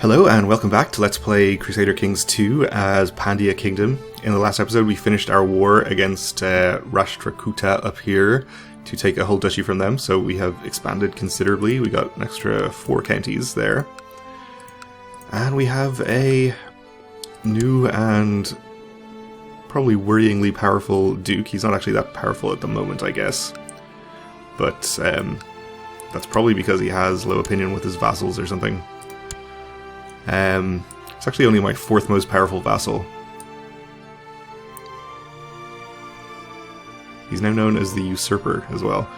Hello and welcome back to Let's Play Crusader Kings 2 as Pandya Kingdom. In the last episode we finished our war against Rashtrakuta up here to take a whole duchy from them, so we have expanded considerably. We got an extra 4 counties there. And we have a new and probably worryingly powerful duke. He's not actually that powerful at the moment, I guess. But that's probably because he has low opinion with his vassals or something. It's actually only my 4th most powerful vassal. He's now known as the Usurper as well.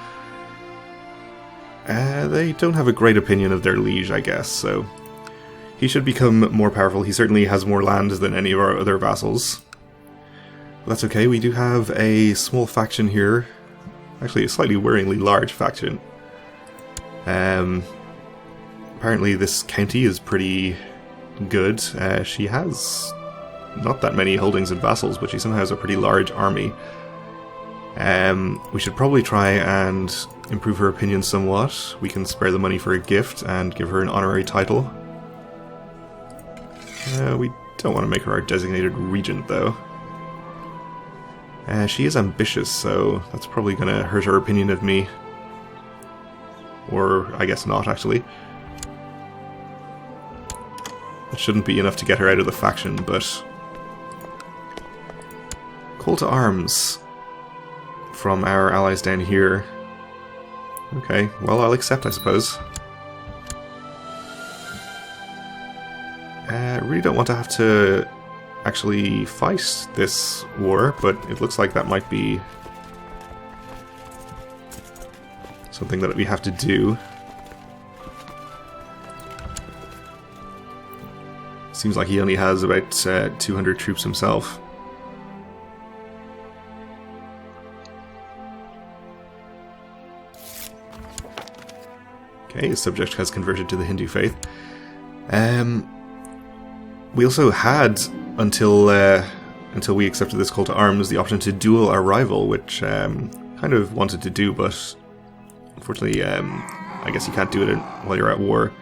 They don't have a great opinion of their liege, I guess, so he should become more powerful. He certainly has more land than any of our other vassals. But that's okay, we do have a small faction here. Actually, a slightly worryingly large faction. Apparently this county is pretty good. She has not that many holdings and vassals, but she somehow has a pretty large army. We should probably try and improve her opinion somewhat. We can spare the money for a gift and give her an honorary title. We don't want to make her our designated regent, though. She is ambitious, so that's probably going to hurt her opinion of me. Or, I guess not, actually. It shouldn't be enough to get her out of the faction, but... Call to arms from our allies down here. Okay, well, I'll accept, I suppose. I really don't want to have to actually fight this war, but it looks like that might be something that we have to do. Seems like he only has about 200 troops himself. Okay, his subject has converted to the Hindu faith. We also had, until we accepted this call to arms, the option to duel our rival, which kind of wanted to do, but unfortunately, I guess you can't do it while you're at war.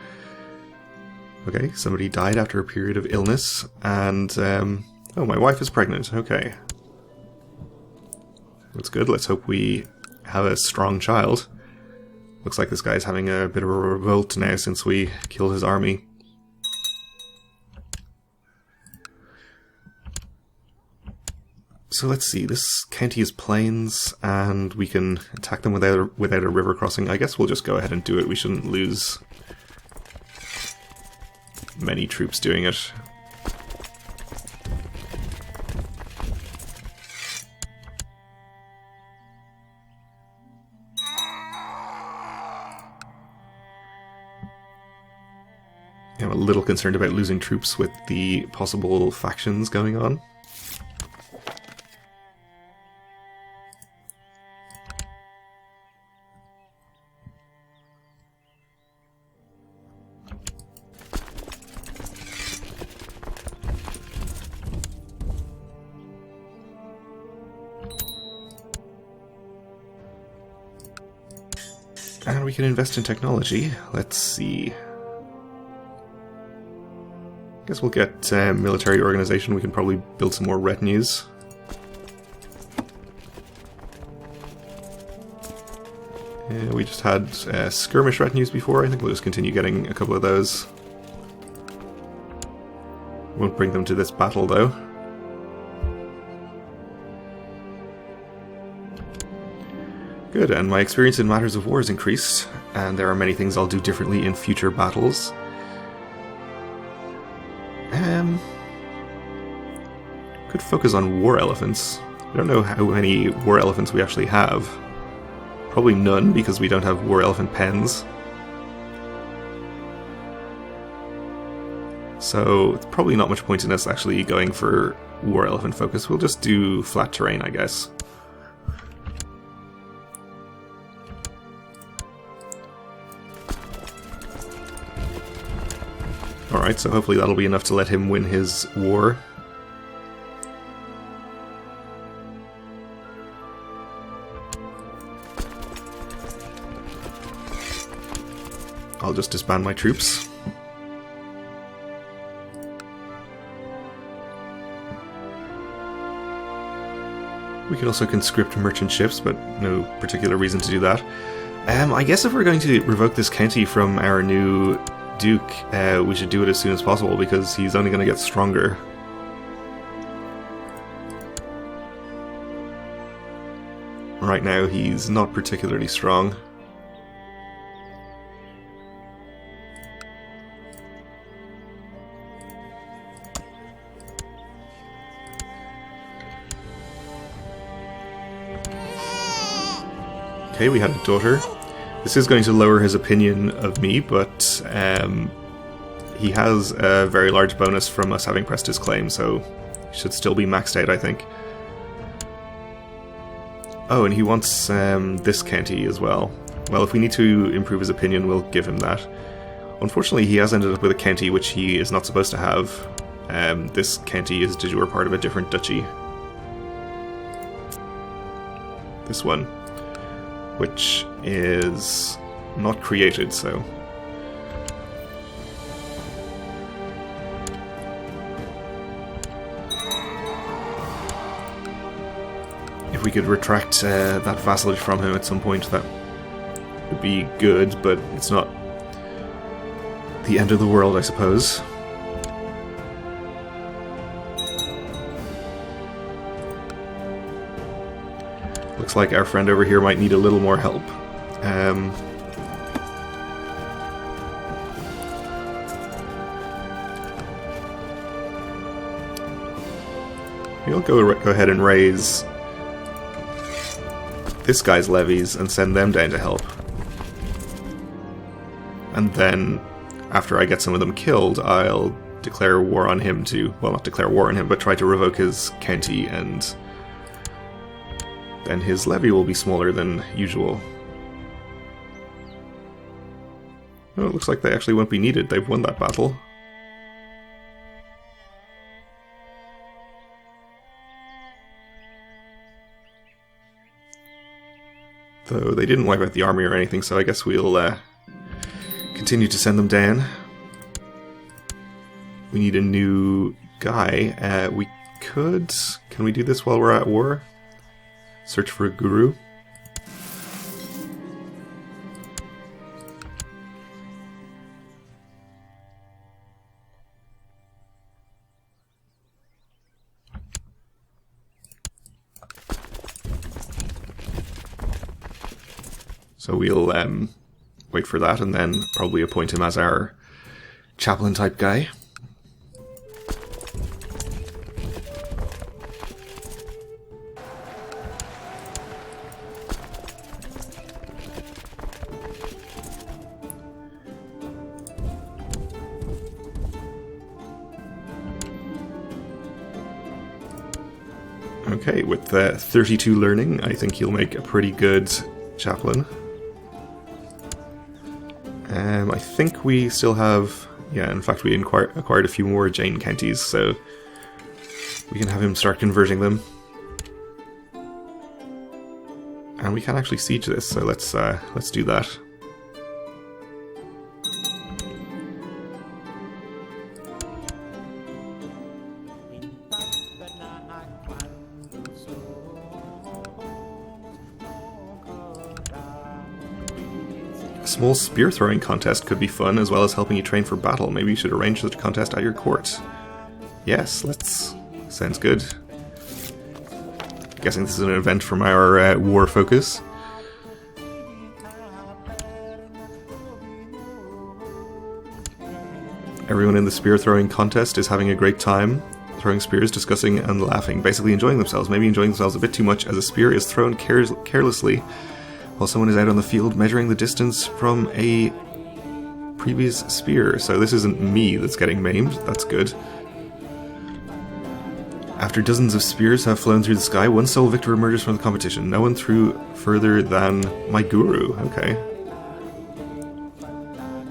Okay, somebody died after a period of illness, and, oh, my wife is pregnant, okay. That's good, let's hope we have a strong child. Looks like this guy's having a bit of a revolt now since we killed his army. So let's see, this county is plains, and we can attack them without a river crossing. I guess we'll just go ahead and do it, we shouldn't lose many troops doing it. I'm a little concerned about losing troops with the possible factions going on. And we can invest in technology. Let's see. I guess we'll get military organization. We can probably build some more retinues. We just had skirmish retinues before. I think we'll just continue getting a couple of those. Won't bring them to this battle, though. Good, and my experience in matters of war has increased, and there are many things I'll do differently in future battles. Could focus on war elephants. I don't know how many war elephants we actually have. Probably none, because we don't have war elephant pens. So, it's probably not much point in us actually going for war elephant focus. We'll just do flat terrain, I guess. Alright, so hopefully that'll be enough to let him win his war. I'll just disband my troops. We could also conscript merchant ships, but no particular reason to do that. I guess if we're going to revoke this county from our new Duke, we should do it as soon as possible, because he's only going to get stronger. Right now, he's not particularly strong. Okay, we had a daughter. This is going to lower his opinion of me, but he has a very large bonus from us having pressed his claim, so he should still be maxed out, I think. Oh, and he wants this county as well. Well, if we need to improve his opinion, we'll give him that. Unfortunately, he has ended up with a county which he is not supposed to have. This county is de jure part of a different duchy. This one, which is not created, so... If we could retract that vassalage from him at some point, that would be good, but it's not the end of the world, I suppose. Looks like our friend over here might need a little more help. We'll go ahead and raise this guy's levies and send them down to help. And then, after I get some of them killed, I'll declare war on him to... Well, not declare war on him, but try to revoke his county, and then his levy will be smaller than usual. Oh, it looks like they actually won't be needed. They've won that battle. Though they didn't wipe out the army or anything, so I guess we'll continue to send them down. We need a new guy. We could... Can we do this while we're at war? Search for a guru. So we'll wait for that and then probably appoint him as our chaplain type guy. Okay, with 32 learning, I think he'll make a pretty good chaplain. I think we still have... Yeah, in fact we acquired a few more Jane counties, so we can have him start converting them. And we can actually siege this, so let's do that. A small spear throwing contest could be fun, as well as helping you train for battle. Maybe you should arrange such a contest at your court. Yes, let's... Sounds good. Guessing this is an event from our war focus. Everyone in the spear throwing contest is having a great time, throwing spears, discussing and laughing, basically enjoying themselves, maybe enjoying themselves a bit too much, as a spear is thrown carelessly while someone is out on the field measuring the distance from a previous spear. So this isn't me that's getting maimed, that's good. After dozens of spears have flown through the sky, one sole victor emerges from the competition. No one threw further than my guru. Okay.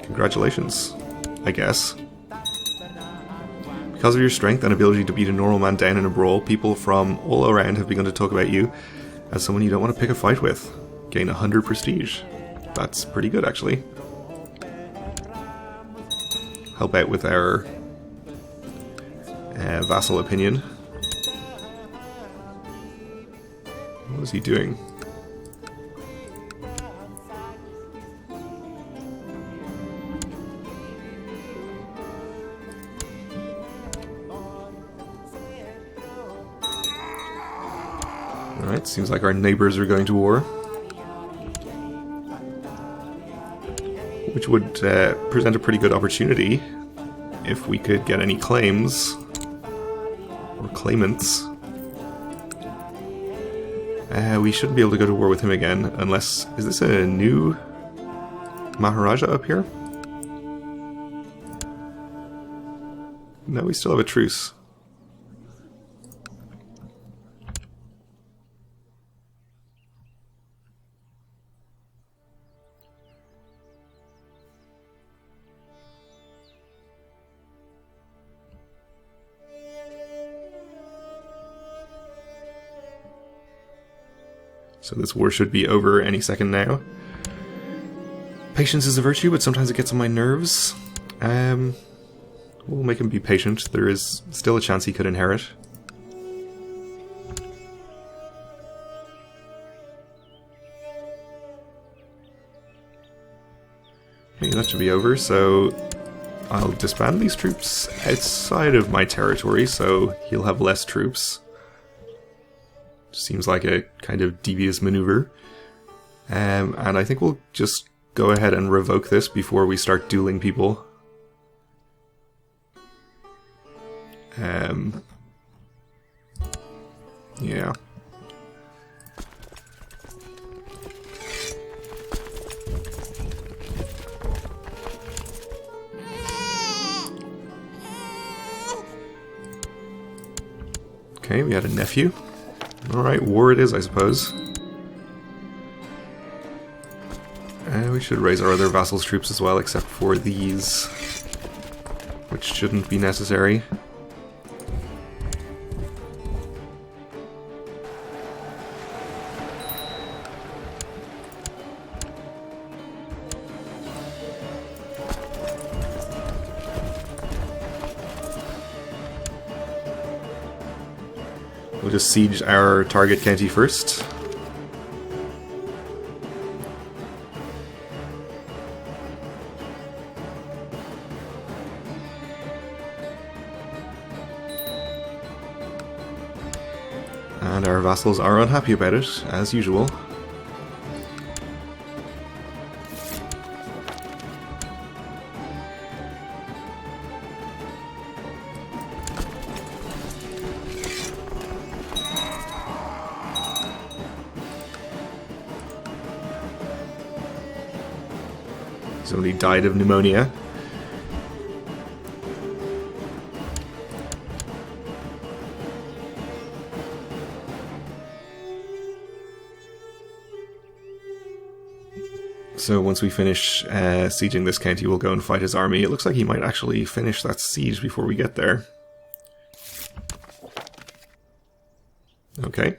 Congratulations, I guess. Because of your strength and ability to beat a normal man down in a brawl, people from all around have begun to talk about you as someone you don't want to pick a fight with. Gain 100 prestige. That's pretty good, actually. Help out with our vassal opinion. What is he doing? Alright, seems like our neighbors are going to war. Which would present a pretty good opportunity if we could get any claims or claimants. We shouldn't be able to go to war with him again unless... Is this a new Maharaja up here? No, we still have a truce. So this war should be over any second now. Patience is a virtue, but sometimes it gets on my nerves. We'll make him be patient. There is still a chance he could inherit. Okay, that should be over, so I'll disband these troops outside of my territory, so he'll have less troops. Seems like a kind of devious maneuver. And I think we'll just go ahead and revoke this before we start dueling people. Yeah. Okay, we had a nephew. Alright, war it is, I suppose. We should raise our other vassals' troops as well, except for these, which shouldn't be necessary. We'll just siege our target county first. And our vassals are unhappy about it, as usual. Somebody died of pneumonia. So once we finish sieging this county, we'll go and fight his army. It looks like he might actually finish that siege before we get there. Okay.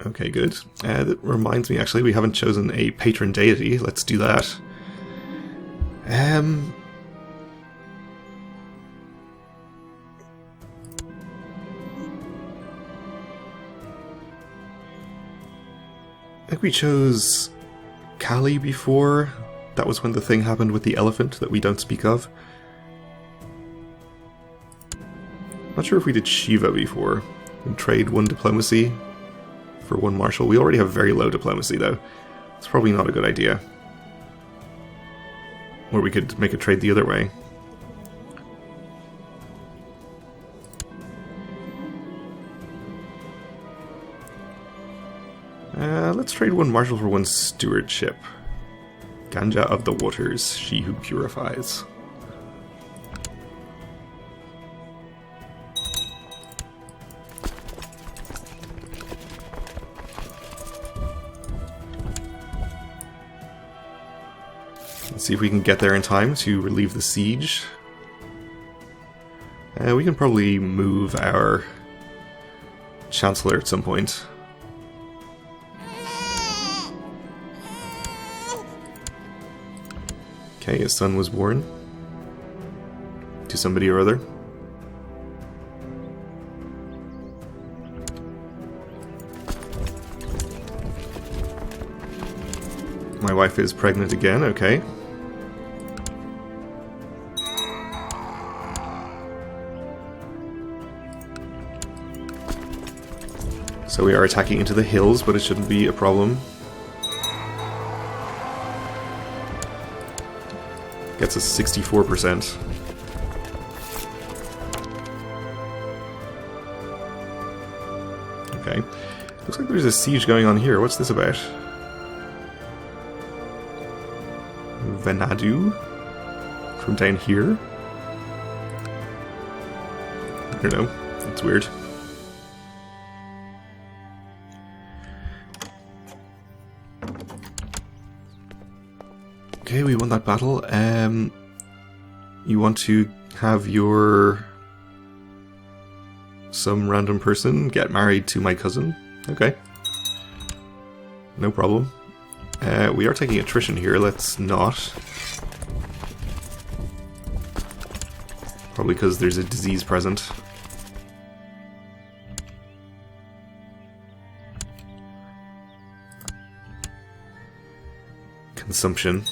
Okay, good. That reminds me, actually, we haven't chosen a patron deity. Let's do that. I think we chose Kali before. That was when the thing happened with the elephant that we don't speak of. Not sure if we did Shiva before. And trade 1 diplomacy for 1 marshal. We already have very low diplomacy, though. It's probably not a good idea. Or we could make a trade the other way. Let's trade 1 marshal for 1 stewardship. Ganja of the waters, she who purifies. Let's see if we can get there in time to relieve the siege. We can probably move our Chancellor at some point. Okay, his son was born to somebody or other. My wife is pregnant again, okay. So we are attacking into the hills, but it shouldn't be a problem. Gets us 64%. Okay. Looks like there's a siege going on here. What's this about? Venadu? From down here? I don't know. That's weird. Okay, we won that battle. You want to have some random person get married to my cousin? Okay. No problem. We are taking attrition here, let's not. Probably because there's a disease present. Consumption.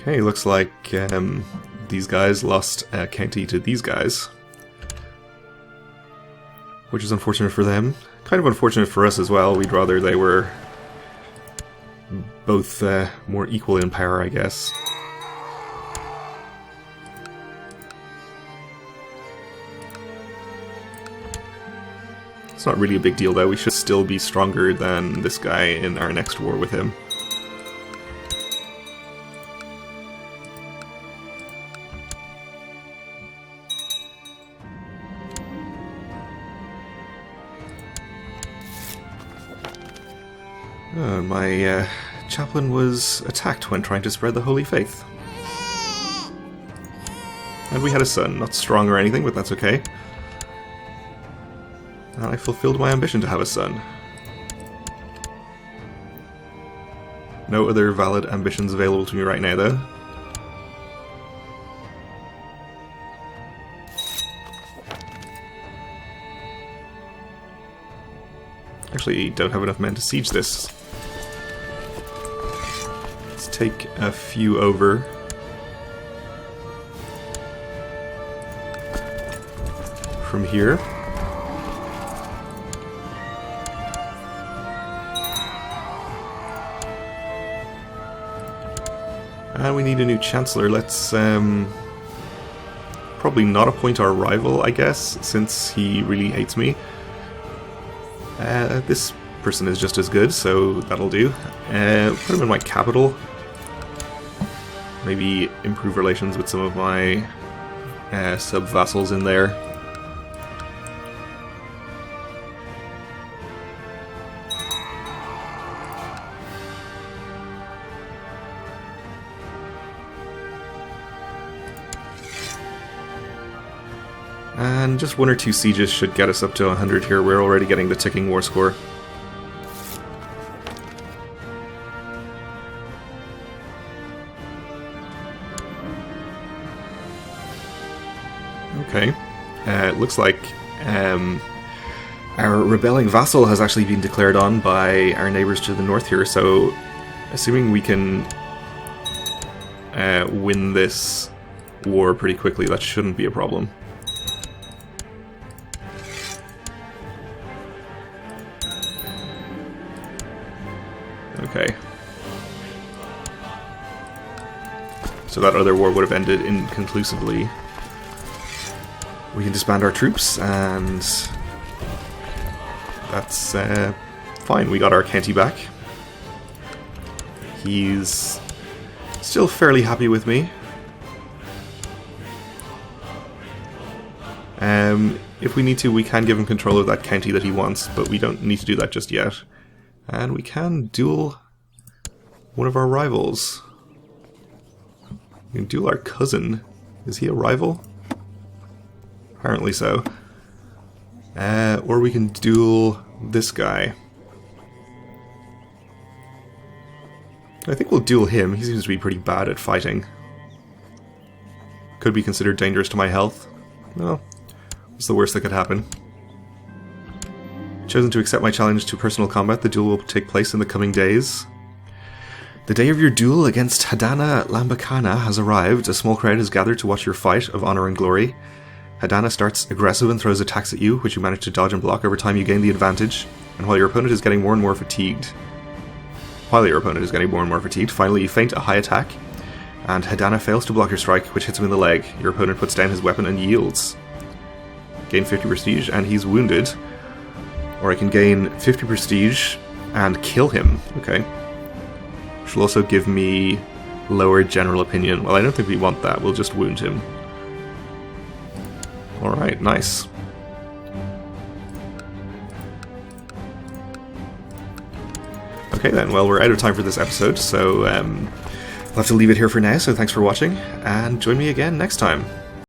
Okay, looks like these guys lost a county to these guys. Which is unfortunate for them. Kind of unfortunate for us as well. We'd rather they were both more equal in power, I guess. It's not really a big deal though. We should still be stronger than this guy in our next war with him. My chaplain was attacked when trying to spread the holy faith. And we had a son, not strong or anything, but that's okay. And I fulfilled my ambition to have a son. No other valid ambitions available to me right now, though. Actually, don't have enough men to siege this. Let's take a few over. From here. And we need a new chancellor. Let's probably not appoint our rival, I guess, since he really hates me. This person is just as good, so that'll do. Put him in my capital. Maybe improve relations with some of my sub-vassals in there. And just one or two sieges should get us up to 100 here. We're already getting the ticking war score. Okay. It looks like our rebelling vassal has actually been declared on by our neighbors to the north here, so assuming we can win this war pretty quickly, that shouldn't be a problem. Okay. So that other war would have ended inconclusively. We can disband our troops, and that's fine. We got our county back. He's still fairly happy with me. If we need to, we can give him control of that county that he wants, but we don't need to do that just yet. And we can duel one of our rivals. We can duel our cousin. Is he a rival? Apparently so. Or we can duel this guy. I think we'll duel him. He seems to be pretty bad at fighting. Could be considered dangerous to my health. Well, what's the worst that could happen? Chosen to accept my challenge to personal combat. The duel will take place in the coming days. The day of your duel against Hadana Lambakana has arrived. A small crowd has gathered to watch your fight of honor and glory. Hadana starts aggressive and throws attacks at you, which you manage to dodge and block. Over time you gain the advantage, and while your opponent is getting more and more fatigued, finally you feint a high attack, and Hadana fails to block your strike, which hits him in the leg. Your opponent puts down his weapon and yields. Gain 50 prestige, and he's wounded. Or I can gain 50 prestige and kill him. Okay. Which will also give me lower general opinion. Well, I don't think we want that. We'll just wound him. Alright, nice. Okay then, well, we're out of time for this episode, so we'll have to leave it here for now, so thanks for watching, and join me again next time.